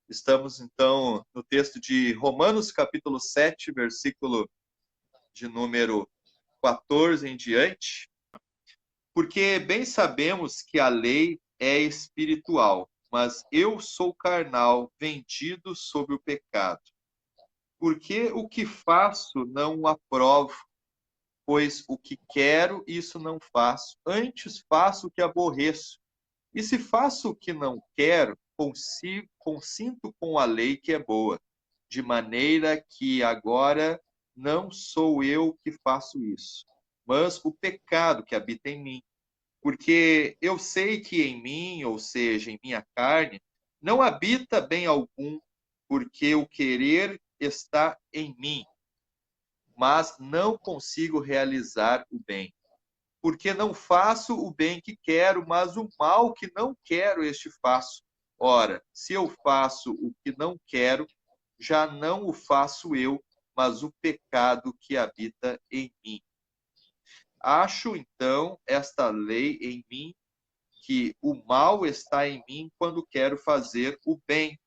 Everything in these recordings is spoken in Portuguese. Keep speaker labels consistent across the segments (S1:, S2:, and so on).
S1: Estamos, então, no texto de Romanos, capítulo 7, versículo de número 14 em diante. Porque bem sabemos que a lei é espiritual, mas eu sou carnal, vendido sob o pecado. Porque o que faço não o aprovo, pois o que quero, isso não faço. Antes faço o que aborreço. E se faço o que não quero, consinto com a lei que é boa, de maneira que agora não sou eu que faço isso, mas o pecado que habita em mim. Porque eu sei que em mim, ou seja, em minha carne, não habita bem algum, porque o querer está em mim, mas não consigo realizar o bem. Porque não faço o bem que quero, mas o mal que não quero, este faço. Ora, se eu faço o que não quero, já não o faço eu, mas o pecado que habita em mim. Acho, então, esta lei em mim, que o mal está em mim quando quero fazer o bem.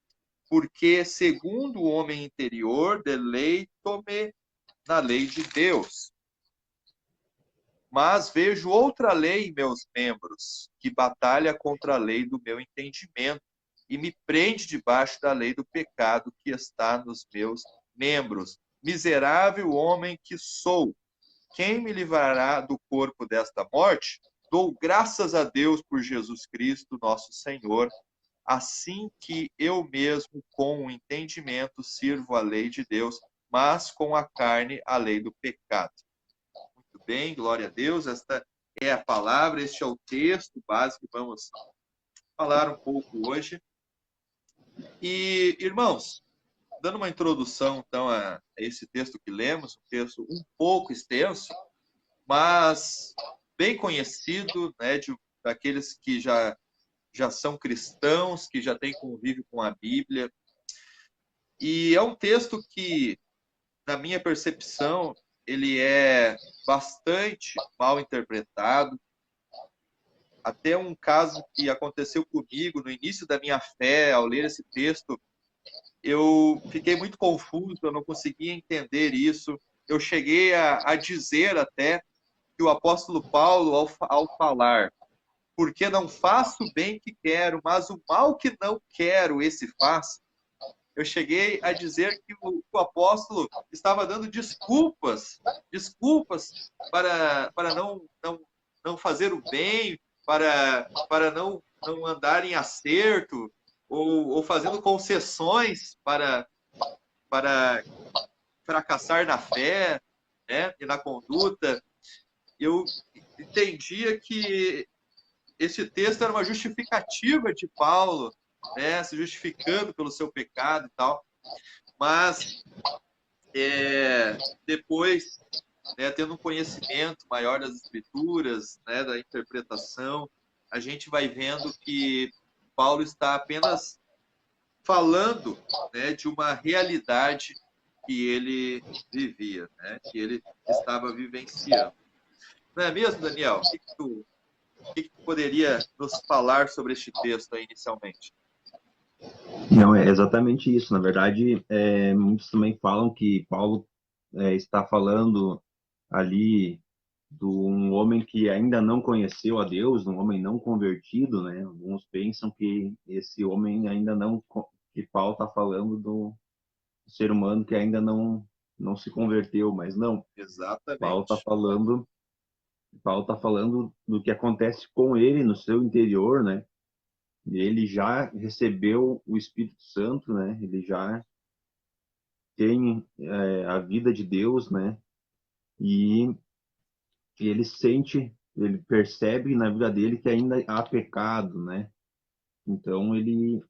S1: Porque, segundo o homem interior, deleito-me na lei de Deus. Mas vejo outra lei em meus membros, que batalha contra a lei do meu entendimento e me prende debaixo da lei do pecado que está nos meus membros. Miserável homem que sou, quem me livrará do corpo desta morte? Dou graças a Deus por Jesus Cristo, nosso Senhor, assim que eu mesmo, com o entendimento, sirvo a lei de Deus, mas com a carne, a lei do pecado. Muito bem, glória a Deus. Esta é a palavra, este é o texto básico que vamos falar um pouco hoje. E, irmãos, dando uma introdução, então, a esse texto que lemos, um texto um pouco extenso, mas bem conhecido, né, daqueles que já são cristãos, que já têm convívio com a Bíblia. E é um texto que, na minha percepção, ele é bastante mal interpretado. Até um caso que aconteceu comigo no início da minha fé, ao ler esse texto, eu fiquei muito confuso, eu não conseguia entender isso. Eu cheguei a dizer até que o apóstolo Paulo, ao falar, porque não faço o bem que quero, mas o mal que não quero, esse faço, eu cheguei a dizer que o apóstolo estava dando desculpas para não fazer o bem, para não andar em acerto, ou fazendo concessões para fracassar na fé, né, e na conduta. Eu entendia que esse texto era uma justificativa de Paulo, né, se justificando pelo seu pecado e tal, mas depois, né, tendo um conhecimento maior das escrituras, né, da interpretação, a gente vai vendo que Paulo está apenas falando, né, de uma realidade que ele vivia, né, que ele estava vivenciando. Não é mesmo, Daniel? O que tu poderia nos falar sobre este texto aí inicialmente?
S2: Não, é exatamente isso. Na verdade, muitos também falam que Paulo está falando ali de um homem que ainda não conheceu a Deus, um homem não convertido, né? Alguns pensam que esse homem ainda não, que Paulo está falando do ser humano que ainda não se converteu, mas não. Paulo está
S1: Exatamente.
S2: falando, Paulo está falando do que acontece com ele no seu interior, né? Ele já recebeu o Espírito Santo, né? Ele já tem a vida de Deus, né? E ele sente, ele percebe na vida dele que ainda há pecado, né? Então ele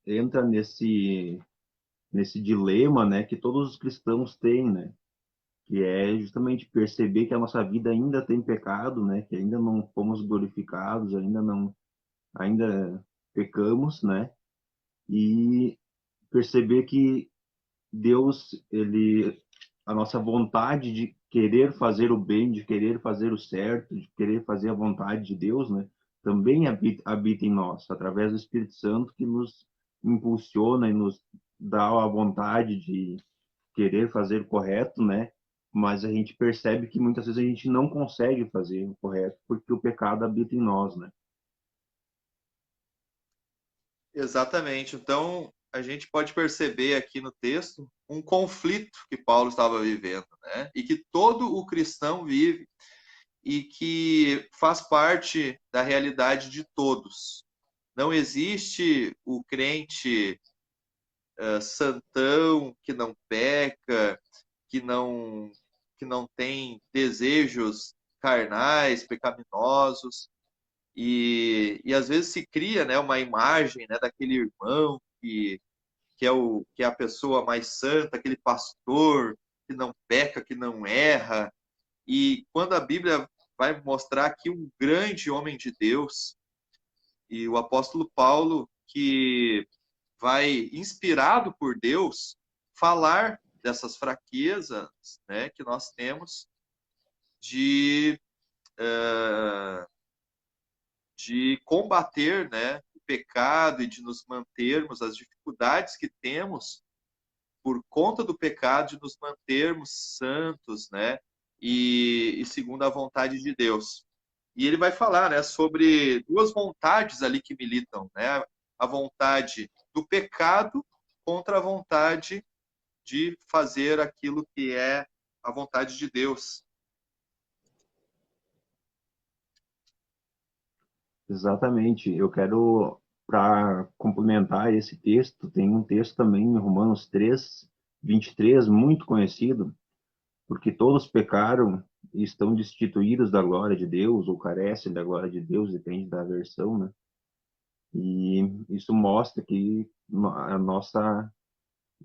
S2: entra nesse dilema, né? Que todos os cristãos têm, né? Que é justamente perceber que a nossa vida ainda tem pecado, né? Que ainda não fomos glorificados, ainda pecamos, né? E perceber que Deus, a nossa vontade de querer fazer o bem, de querer fazer o certo, de querer fazer a vontade de Deus, né? Também habita em nós, através do Espírito Santo que nos impulsiona e nos dá a vontade de querer fazer o correto, né? Mas a gente percebe que muitas vezes a gente não consegue fazer o correto porque o pecado habita em nós, né?
S1: Exatamente. Então, a gente pode perceber aqui no texto um conflito que Paulo estava vivendo, né? E que todo o cristão vive e que faz parte da realidade de todos. Não existe o crente santão que não peca, que não que não tem desejos carnais, pecaminosos. E às vezes se cria, né, uma imagem, né, daquele irmão que é a pessoa mais santa, aquele pastor que não peca, que não erra. E quando a Bíblia vai mostrar aqui um grande homem de Deus, e o apóstolo Paulo, que vai, inspirado por Deus, falar dessas fraquezas, né, que nós temos de, uh, de combater, né, o pecado e de nos mantermos, as dificuldades que temos por conta do pecado, de nos mantermos santos, né, e segundo a vontade de Deus. E ele vai falar, né, sobre duas vontades ali que militam, né, a vontade do pecado contra a vontade de fazer aquilo que é a vontade de Deus.
S2: Exatamente. Eu quero, para complementar esse texto, tem um texto também em Romanos 3:23, muito conhecido, porque todos pecaram e estão destituídos da glória de Deus, ou carecem da glória de Deus, depende da versão, né? E isso mostra que a nossa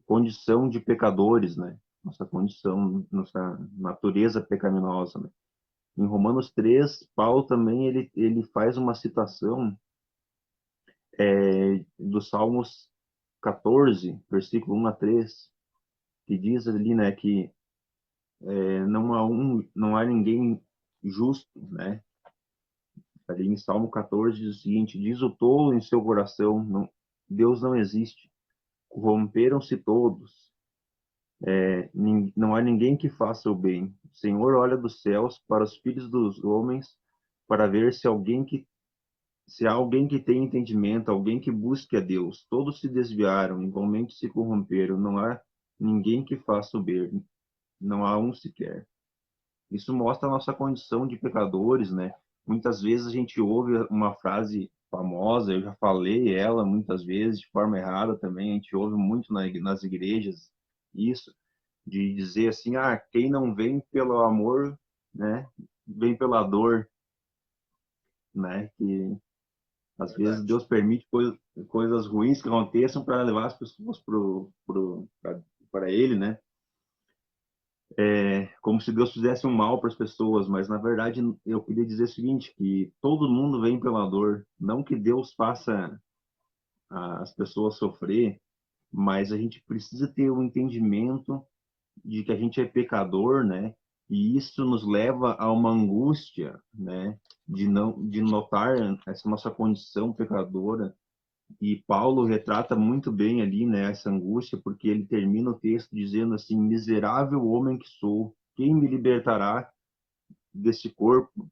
S2: condição de pecadores, né? Nossa condição, nossa natureza pecaminosa, né? Em Romanos 3, Paulo também ele faz uma citação do Salmos 14, versículo 1 a 3, que diz ali, né, que não há ninguém justo, né? Ali em Salmo 14 diz o seguinte: diz o tolo em seu coração, não, Deus não existe. Corromperam-se todos. Não há ninguém que faça o bem. O Senhor olha dos céus para os filhos dos homens para ver se há alguém que tem entendimento, alguém que busque a Deus. Todos se desviaram, igualmente se corromperam. Não há ninguém que faça o bem. Não há um sequer. Isso mostra a nossa condição de pecadores, né? Muitas vezes a gente ouve uma frase famosa, eu já falei ela muitas vezes, de forma errada também, a gente ouve muito nas igrejas isso, de dizer assim, quem não vem pelo amor, né, vem pela dor, né? Que às vezes
S1: Verdade.
S2: Deus permite coisas ruins que aconteçam para levar as pessoas para Ele, né? Como se Deus fizesse um mal para as pessoas, mas na verdade eu queria dizer o seguinte, que todo mundo vem pela dor, não que Deus faça as pessoas sofrer, mas a gente precisa ter um entendimento de que a gente é pecador, né? E isso nos leva a uma angústia, né? De notar essa nossa condição pecadora. E Paulo retrata muito bem ali, né, essa angústia, porque ele termina o texto dizendo assim: miserável homem que sou, quem me libertará desse corpo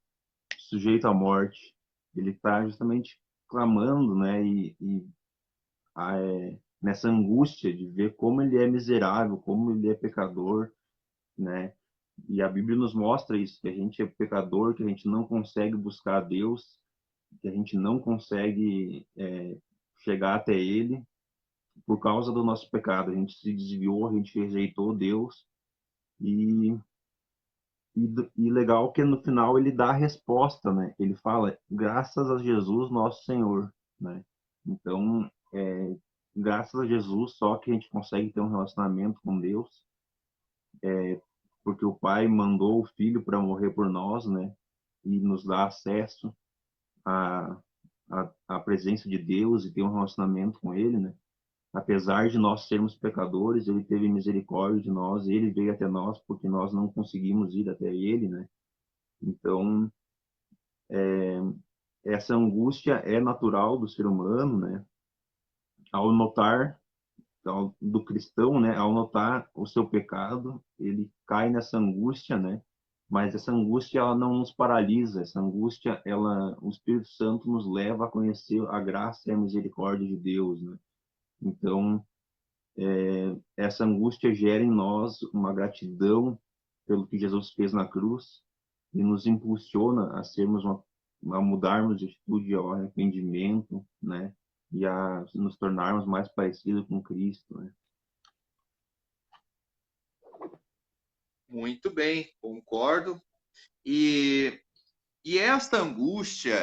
S2: sujeito à morte? Ele está justamente clamando, né, nessa angústia de ver como ele é miserável, como ele é pecador, né? E a Bíblia nos mostra isso, que a gente é pecador, que a gente não consegue buscar a Deus, que a gente não consegue chegar até Ele por causa do nosso pecado. A gente se desviou, a gente rejeitou Deus e, e legal que no final ele dá a resposta, né? Ele fala, graças a Jesus, nosso Senhor, né? Então, graças a Jesus só que a gente consegue ter um relacionamento com Deus, porque o Pai mandou o Filho para morrer por nós, né? E nos dá acesso à, à presença de Deus e ter um relacionamento com Ele, né? Apesar de nós sermos pecadores, Ele teve misericórdia de nós, Ele veio até nós porque nós não conseguimos ir até Ele, né? Então, essa angústia é natural do ser humano, né? ao notar do cristão, né, ao notar o seu pecado, ele cai nessa angústia, né? Mas essa angústia ela não nos paralisa, essa angústia o Espírito Santo nos leva a conhecer a graça e a misericórdia de Deus, né? Então, essa angústia gera em nós uma gratidão pelo que Jesus fez na cruz e nos impulsiona a a mudarmos de atitude ao arrependimento, né? E a nos tornarmos mais parecidos com Cristo, né?
S1: Muito bem, concordo. E, e esta angústia,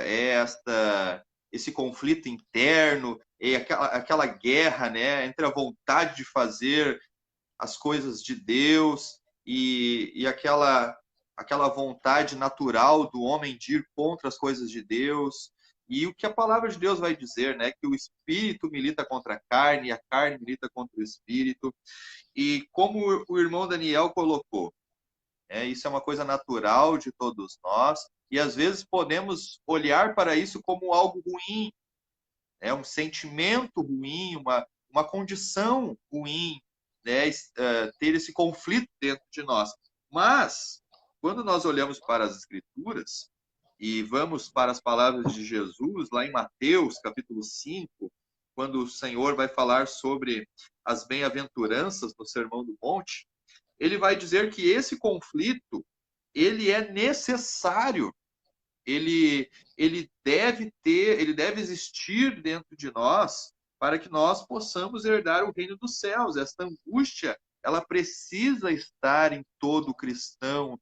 S1: esse conflito interno, aquela guerra, né, entre a vontade de fazer as coisas de Deus e aquela vontade natural do homem de ir contra as coisas de Deus. E o que a palavra de Deus vai dizer, né? Que o espírito milita contra a carne e a carne milita contra o espírito. E como o irmão Daniel colocou, isso é uma coisa natural de todos nós. E às vezes podemos olhar para isso como algo ruim, um sentimento ruim, uma condição ruim, né? Ter esse conflito dentro de nós. Mas, quando nós olhamos para as Escrituras e vamos para as palavras de Jesus, lá em Mateus, capítulo 5, quando o Senhor vai falar sobre as bem-aventuranças no Sermão do Monte, ele vai dizer que esse conflito ele é necessário, ele deve existir dentro de nós para que nós possamos herdar o reino dos céus. Esta angústia, ela precisa estar em todo cristão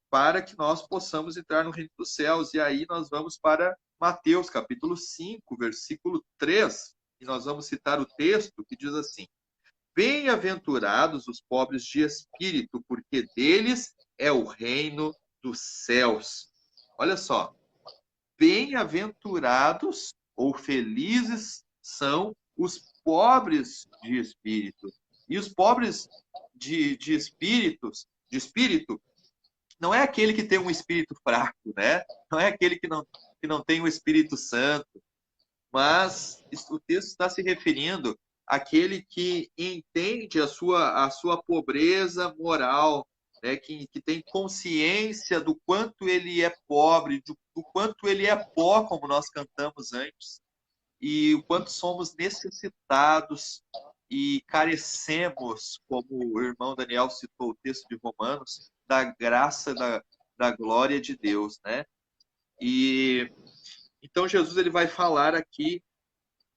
S1: para que nós possamos entrar no reino dos céus. E aí nós vamos para Mateus, capítulo 5, versículo 3, e nós vamos citar o texto que diz assim: Bem-aventurados os pobres de espírito, porque deles é o reino dos céus. Olha só, bem-aventurados ou felizes são os pobres de espírito. E os pobres de espírito, não é aquele que tem um espírito fraco, né? Não é aquele que não tem o Espírito Santo, mas o texto está se referindo àquele que entende a sua pobreza moral, né? Que tem consciência do quanto ele é pobre, do quanto ele é pó, como nós cantamos antes, e o quanto somos necessitados e carecemos, como o irmão Daniel citou o texto de Romanos, da graça, da glória de Deus, né? E então Jesus ele vai falar aqui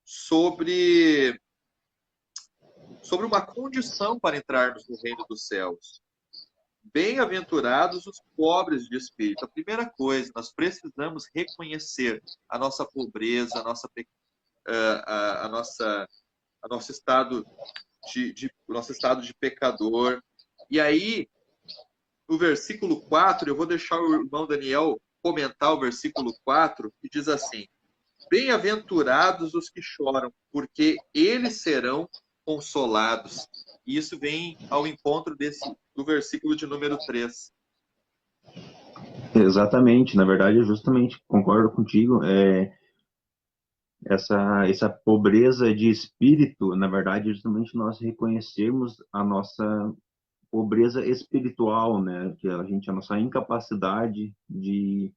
S1: sobre uma condição para entrarmos no reino dos céus. Bem-aventurados os pobres de espírito. A primeira coisa, nós precisamos reconhecer a nossa pobreza, a nossa, a nosso estado o nosso estado de pecador. E aí, no versículo 4, eu vou deixar o irmão Daniel comentar o versículo 4, que diz assim: Bem-aventurados os que choram, porque eles serão consolados. E isso vem ao encontro do versículo de número 3.
S2: Exatamente, na verdade, justamente concordo contigo. Essa pobreza de espírito, na verdade, é justamente nós reconhecermos a nossa pobreza espiritual, né? Que a nossa incapacidade de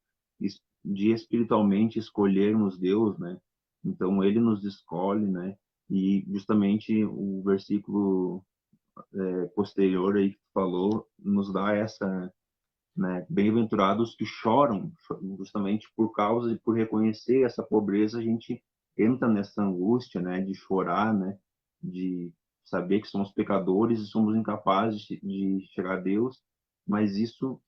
S2: espiritualmente escolhermos Deus, né? Então ele nos escolhe, né? E justamente o versículo posterior aí que tu falou nos dá essa, né? Bem-aventurados que choram, justamente por causa e por reconhecer essa pobreza, a gente entra nessa angústia, né? De chorar, né? De saber que somos pecadores e somos incapazes de chegar a Deus, mas isso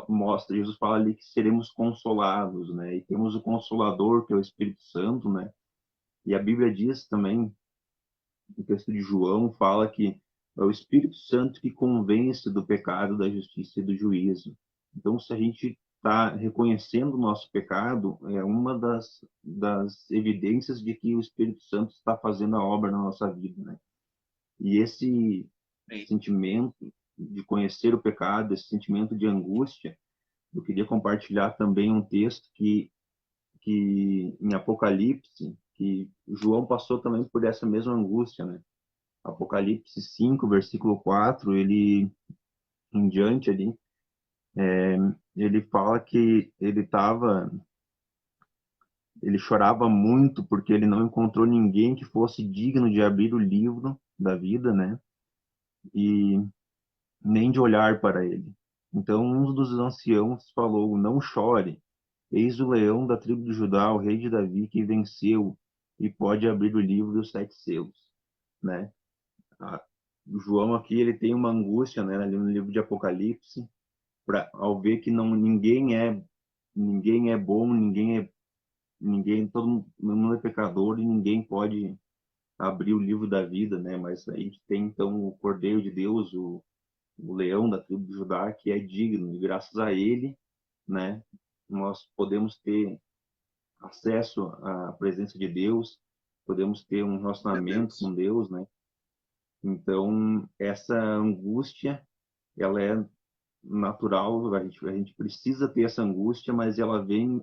S2: mostra, Jesus fala ali que seremos consolados, né? E temos o Consolador, que é o Espírito Santo, né? E a Bíblia diz também, no texto de João, fala que é o Espírito Santo que convence do pecado, da justiça e do juízo. Então, se a gente está reconhecendo o nosso pecado, é uma das evidências de que o Espírito Santo está fazendo a obra na nossa vida, né? E esse sentimento de conhecer o pecado, esse sentimento de angústia, eu queria compartilhar também um texto que em Apocalipse, que João passou também por essa mesma angústia, né? Apocalipse 5, versículo 4, ele em diante ali, ele fala que ele chorava muito porque ele não encontrou ninguém que fosse digno de abrir o livro da vida, né? E nem de olhar para ele. Então um dos anciãos falou: Não chore, eis o leão da tribo de Judá, o rei de Davi, que venceu e pode abrir o livro dos 7 selos, né? O João aqui ele tem uma angústia, né, ali no livro de Apocalipse, ao ver que não ninguém é bom, todo mundo é pecador e ninguém pode abrir o livro da vida, né? Mas a gente tem então o Cordeiro de Deus, o leão da tribo de Judá, que é digno, e graças a ele, né, nós podemos ter acesso à presença de Deus, podemos ter um
S1: Glória a
S2: relacionamento
S1: Deus.
S2: com Deus, né? Então, essa angústia, ela é natural, a gente precisa ter essa angústia, mas ela vem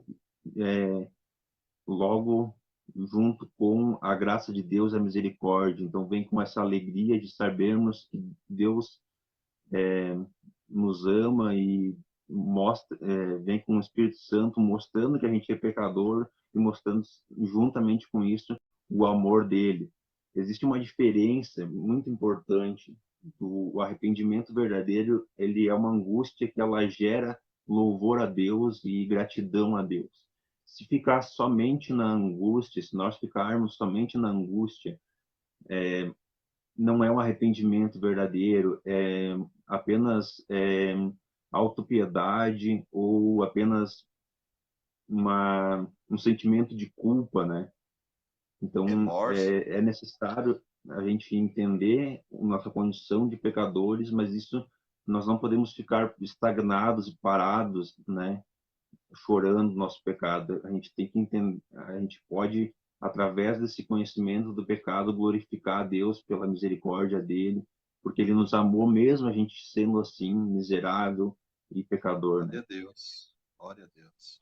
S2: logo junto com a graça de Deus, a misericórdia. Então, vem com essa alegria de sabermos que Deus nos ama e vem com o Espírito Santo mostrando que a gente é pecador e mostrando juntamente com isso o amor dele. Existe uma diferença muito importante do o arrependimento verdadeiro, ele é uma angústia que ela gera louvor a Deus e gratidão a Deus. Se ficar somente na angústia, se nós ficarmos somente na angústia, não é um arrependimento verdadeiro, é apenas autopiedade ou apenas um sentimento de culpa, né? Então,
S1: Remorso.
S2: é necessário a gente entender a nossa condição de pecadores, mas isso nós não podemos ficar estagnados e parados, né? Chorando nosso pecado. A gente tem que entender, a gente pode, através desse conhecimento do pecado, glorificar a Deus pela misericórdia dele, porque ele nos amou mesmo a gente sendo assim, miserável e pecador, né?
S1: Glória a Deus. Glória a Deus.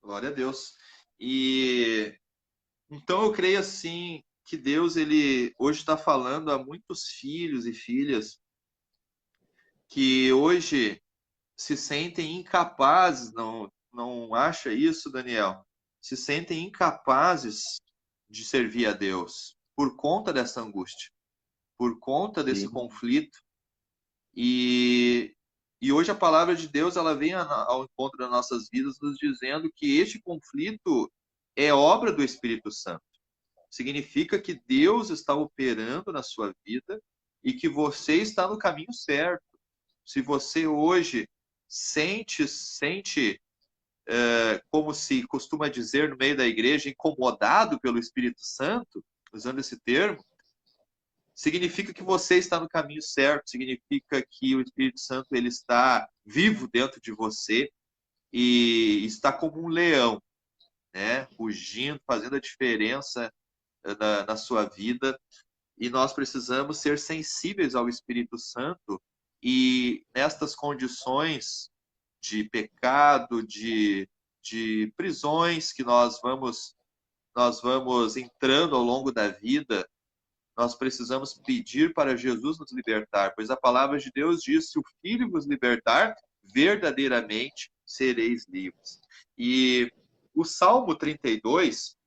S1: Glória a Deus. E então eu creio assim que Deus ele hoje está falando a muitos filhos e filhas que hoje se sentem incapazes, não acha isso, Daniel? Se sentem incapazes de servir a Deus por conta dessa angústia, por conta desse
S2: Sim,
S1: conflito. E hoje a palavra de Deus ela vem ao encontro das nossas vidas, nos dizendo que este conflito é obra do Espírito Santo. Significa que Deus está operando na sua vida e que você está no caminho certo. Se você hoje sente como se costuma dizer no meio da igreja, incomodado pelo Espírito Santo, usando esse termo, significa que você está no caminho certo, significa que o Espírito Santo ele está vivo dentro de você e está como um leão, né, rugindo, fazendo a diferença na sua vida. E nós precisamos ser sensíveis ao Espírito Santo e nestas condições de pecado, de prisões que nós vamos entrando ao longo da vida, nós precisamos pedir para Jesus nos libertar, pois a palavra de Deus diz: se o Filho vos libertar, verdadeiramente sereis livres. E o Salmo 32,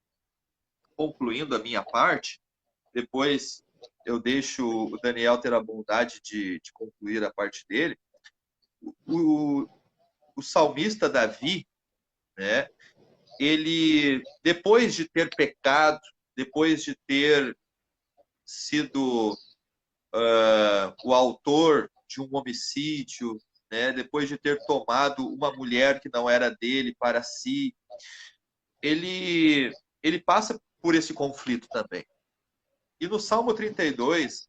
S1: concluindo a minha parte, depois eu deixo o Daniel ter a bondade de concluir a parte dele. O, o salmista Davi, né, ele, depois de ter pecado, depois de ter sido o autor de um homicídio, né, depois de ter tomado uma mulher que não era dele para si, ele, ele passa por esse conflito também. E no Salmo 32,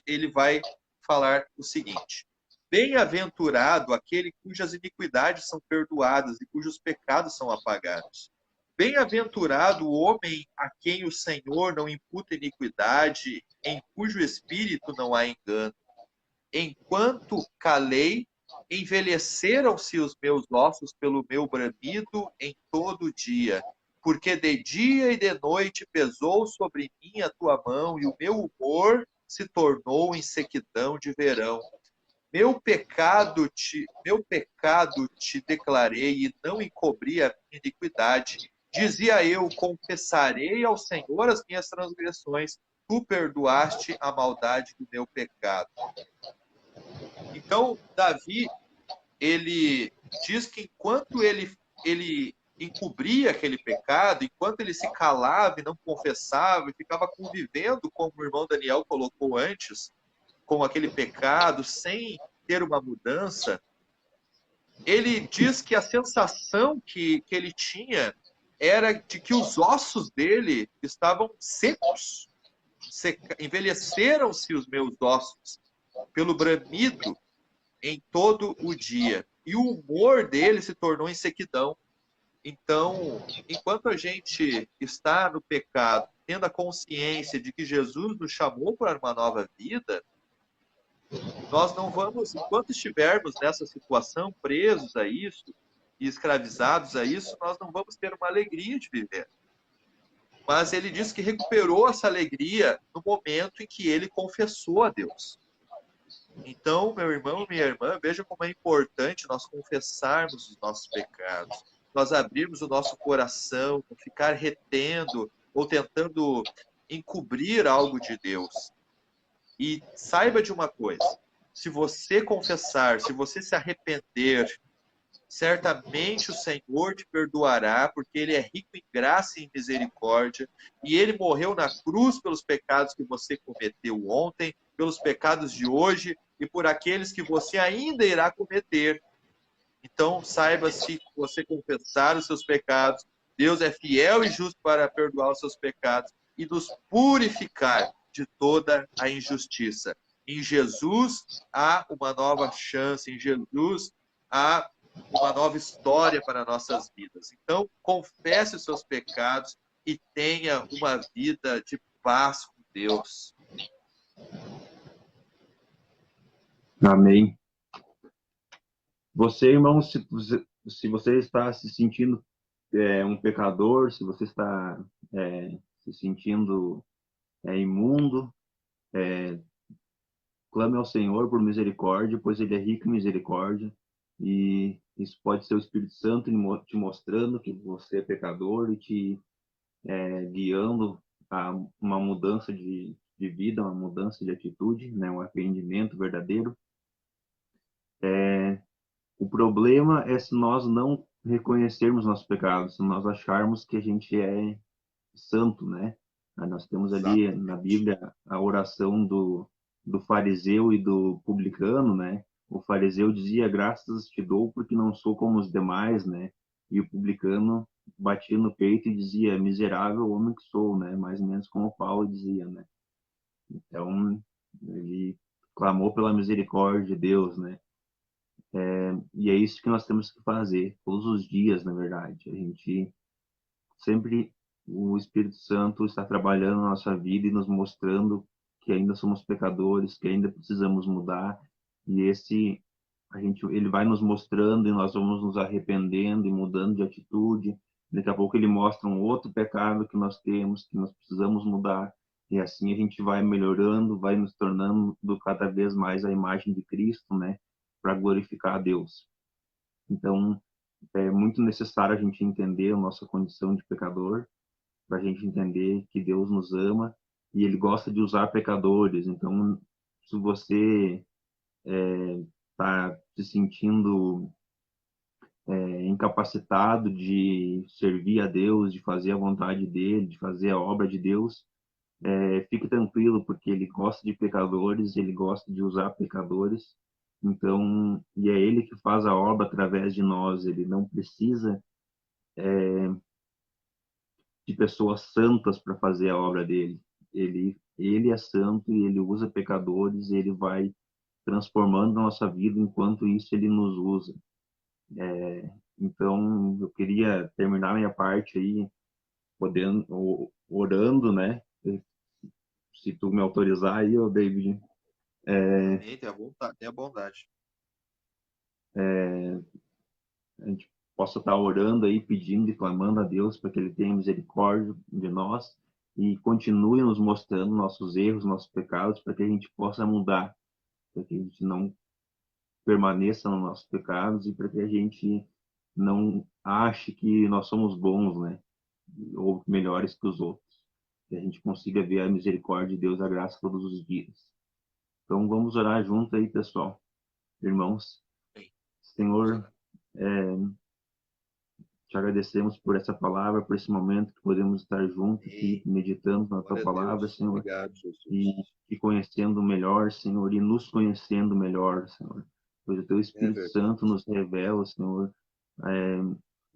S1: ele vai falar o seguinte: bem-aventurado aquele cujas iniquidades são perdoadas e cujos pecados são apagados. Bem-aventurado o homem a quem o Senhor não imputa iniquidade, em cujo espírito não há engano. Enquanto calei, Envelheceram-se os meus ossos pelo meu bramido em todo o dia, porque de dia e de noite pesou sobre mim a tua mão, e o meu humor se tornou em sequidão de verão. Meu pecado te declarei e não encobri a minha iniquidade. Dizia eu: confessarei ao Senhor as minhas transgressões, tu perdoaste a maldade do meu pecado. Então, Davi, ele diz que enquanto ele encobria aquele pecado, enquanto ele se calava e não confessava e ficava convivendo, como o irmão Daniel colocou antes, com aquele pecado, sem ter uma mudança, ele diz que a sensação que ele tinha era de que os ossos dele estavam secos. Envelheceram-se os meus ossos pelo bramido em todo o dia. E o humor dele se tornou em sequidão. Então, enquanto a gente está no pecado, tendo a consciência de que Jesus nos chamou para uma nova vida, nós não vamos, enquanto estivermos nessa situação, presos a isso e escravizados a isso, nós não vamos ter uma alegria de viver. Mas ele diz que recuperou essa alegria no momento em que ele confessou a Deus. Então, meu irmão, minha irmã, veja como é importante nós confessarmos os nossos pecados, nós abrirmos o nosso coração, não ficar retendo ou tentando encobrir algo de Deus. E saiba de uma coisa: se você confessar, se você se arrepender, certamente o Senhor te perdoará, porque Ele é rico em graça e em misericórdia, e Ele morreu na cruz pelos pecados que você cometeu ontem, pelos pecados de hoje e por aqueles que você ainda irá cometer. Então, saiba, se você confessar os seus pecados, Deus é fiel e justo para perdoar os seus pecados e nos purificar de toda a injustiça. Em Jesus há uma nova chance, em Jesus há uma nova história para nossas vidas. Então, confesse os seus pecados e tenha uma vida de paz com Deus.
S2: Amém. Você, irmão, se você está se sentindo um pecador, se você está se sentindo imundo, clame ao Senhor por misericórdia, pois Ele é rico em misericórdia, e isso pode ser o Espírito Santo te mostrando que você é pecador e te guiando a uma mudança de vida, uma mudança de atitude, né, um arrependimento verdadeiro. O problema é se nós não reconhecermos nossos pecados, se nós acharmos que a gente é santo, né? Nós temos ali na
S1: Exatamente.
S2: Bíblia a oração do fariseu e do publicano, né? O fariseu dizia: graças te dou porque não sou como os demais, né? E o publicano batia no peito e dizia: miserável homem que sou, né? Mais ou menos como Paulo dizia, né? Então, ele clamou pela misericórdia de Deus, né? E é isso que nós temos que fazer todos os dias, na verdade. A gente sempre, o Espírito Santo está trabalhando na nossa vida e nos mostrando que ainda somos pecadores, que ainda precisamos mudar. E ele vai nos mostrando e nós vamos nos arrependendo e mudando de atitude. Daqui a pouco ele mostra um outro pecado que nós temos, que nós precisamos mudar. E assim a gente vai melhorando, vai nos tornando cada vez mais a imagem de Cristo, né? Para glorificar a Deus. Então, é muito necessário a gente entender a nossa condição de pecador, para a gente entender que Deus nos ama e Ele gosta de usar pecadores. Então, se você está se sentindo incapacitado de servir a Deus, de fazer a vontade dele, de fazer a obra de Deus, fique tranquilo, porque Ele gosta de pecadores, Ele gosta de usar pecadores. Então, e é Ele que faz a obra através de nós. Ele não precisa de pessoas santas para fazer a obra dele. Ele é santo e ele usa pecadores e ele vai transformando a nossa vida enquanto isso ele nos usa. Então, eu queria terminar minha parte aí, orando, né? Se tu me autorizar aí, ô David.
S1: Amém. Tenha vontade, tenha bondade.
S2: a gente possa estar orando aí, pedindo e clamando a Deus para que Ele tenha misericórdia de nós e continue nos mostrando nossos erros, nossos pecados, para que a gente possa mudar, para que a gente não permaneça nos nossos pecados e para que a gente não ache que nós somos bons, né? Ou melhores que os outros. Que a gente consiga ver a misericórdia de Deus, a graça todos os dias. Então vamos orar junto aí, pessoal. Irmãos,
S1: Amém. Vamos
S2: Senhor,
S1: orar.
S2: te agradecemos por essa palavra, por esse momento que podemos estar juntos aqui,
S1: Amém.
S2: meditando na tua
S1: Glória a
S2: palavra,
S1: Deus.
S2: Senhor,
S1: Obrigado,
S2: e
S1: Jesus.
S2: te conhecendo melhor, Senhor, e nos conhecendo melhor, Senhor. Pois o teu
S1: É
S2: Espírito Santo
S1: verdade.
S2: nos revela, Senhor, é,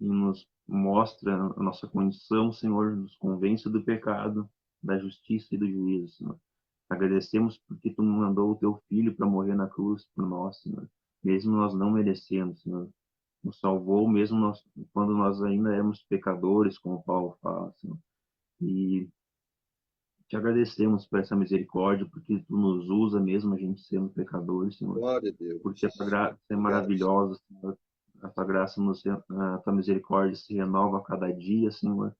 S2: e nos mostra a nossa condição, Senhor, nos convence do pecado, da justiça e do juízo, Senhor. Agradecemos porque tu mandou o teu filho para morrer na cruz por nós, Senhor, mesmo nós não merecendo, Senhor. Nos salvou mesmo quando nós ainda éramos pecadores, como Paulo fala, Senhor. E te agradecemos por essa misericórdia, porque tu nos usa mesmo a gente sendo pecadores, Senhor.
S1: Glória a
S2: Porque a tua
S1: Deus.
S2: graça é
S1: Obrigado,
S2: maravilhosa, Senhor. A tua graça, a tua misericórdia se renova a cada dia, Senhor.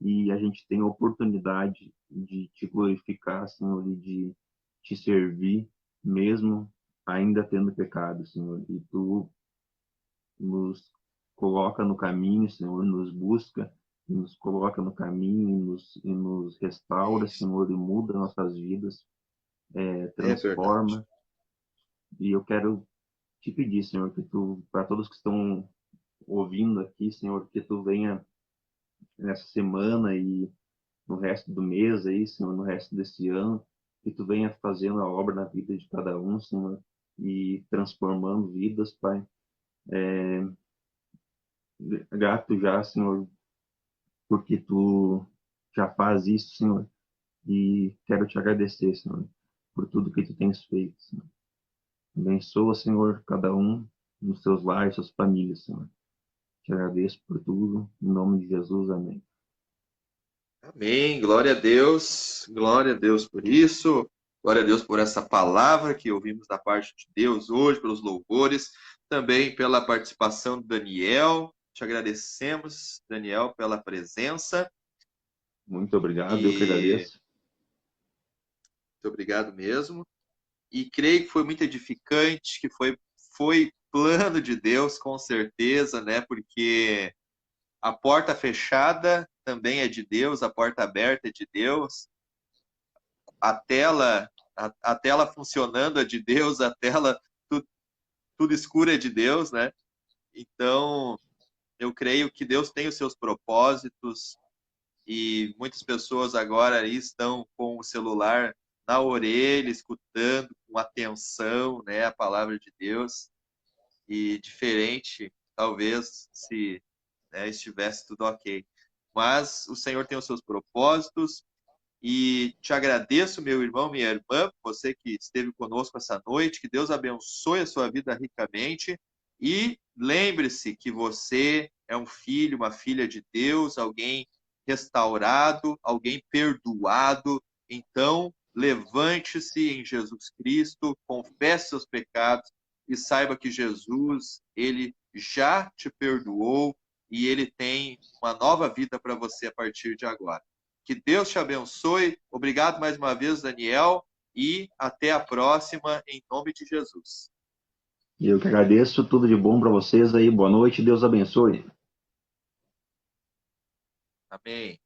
S2: E a gente tem a oportunidade de te glorificar, Senhor, e de te servir, mesmo ainda tendo pecado, Senhor. E tu nos coloca no caminho, Senhor, nos busca e nos coloca no caminho e nos restaura,
S1: Deus.
S2: Senhor, e muda nossas vidas,
S1: É verdade.
S2: transforma. E eu quero te pedir, Senhor, que tu, para todos que estão ouvindo aqui, Senhor, que tu venha nessa semana e no resto do mês aí, Senhor, no resto desse ano, que tu venha fazendo a obra na vida de cada um, Senhor, e transformando vidas, Pai. Grato já, Senhor, porque tu já faz isso, Senhor, e quero te agradecer, Senhor, por tudo que tu tens feito, Senhor. Abençoa, Senhor, cada um nos seus lares, suas famílias, Senhor. Te agradeço por tudo, em nome de Jesus, amém.
S1: Amém. Glória a Deus. Glória a Deus por isso. Glória a Deus por essa palavra que ouvimos da parte de Deus hoje, pelos louvores, também pela participação do Daniel. Te agradecemos, Daniel, pela presença
S2: Muito obrigado, eu que
S1: e
S2: agradeço.
S1: muito obrigado mesmo. E creio que foi muito edificante, que foi plano de Deus, com certeza, né? Porque a porta fechada também é de Deus, a porta aberta é de Deus, a tela funcionando é de Deus, a tela tudo escuro é de Deus, né? Então, eu creio que Deus tem os seus propósitos e muitas pessoas agora aí estão com o celular na orelha, escutando com atenção, né, a palavra de Deus e diferente, talvez, se né, estivesse tudo ok. Mas o Senhor tem os seus propósitos e te agradeço, meu irmão, minha irmã, você que esteve conosco essa noite, que Deus abençoe a sua vida ricamente e lembre-se que você é um filho, uma filha de Deus, alguém restaurado, alguém perdoado. Então, levante-se em Jesus Cristo, confesse seus pecados e saiba que Jesus, ele já te perdoou e ele tem uma nova vida para você a partir de agora. Que Deus te abençoe. Obrigado mais uma vez, Daniel, e até a próxima, em nome de Jesus.
S2: E eu que agradeço, tudo de bom para vocês aí, boa noite, Deus abençoe.
S1: Amém.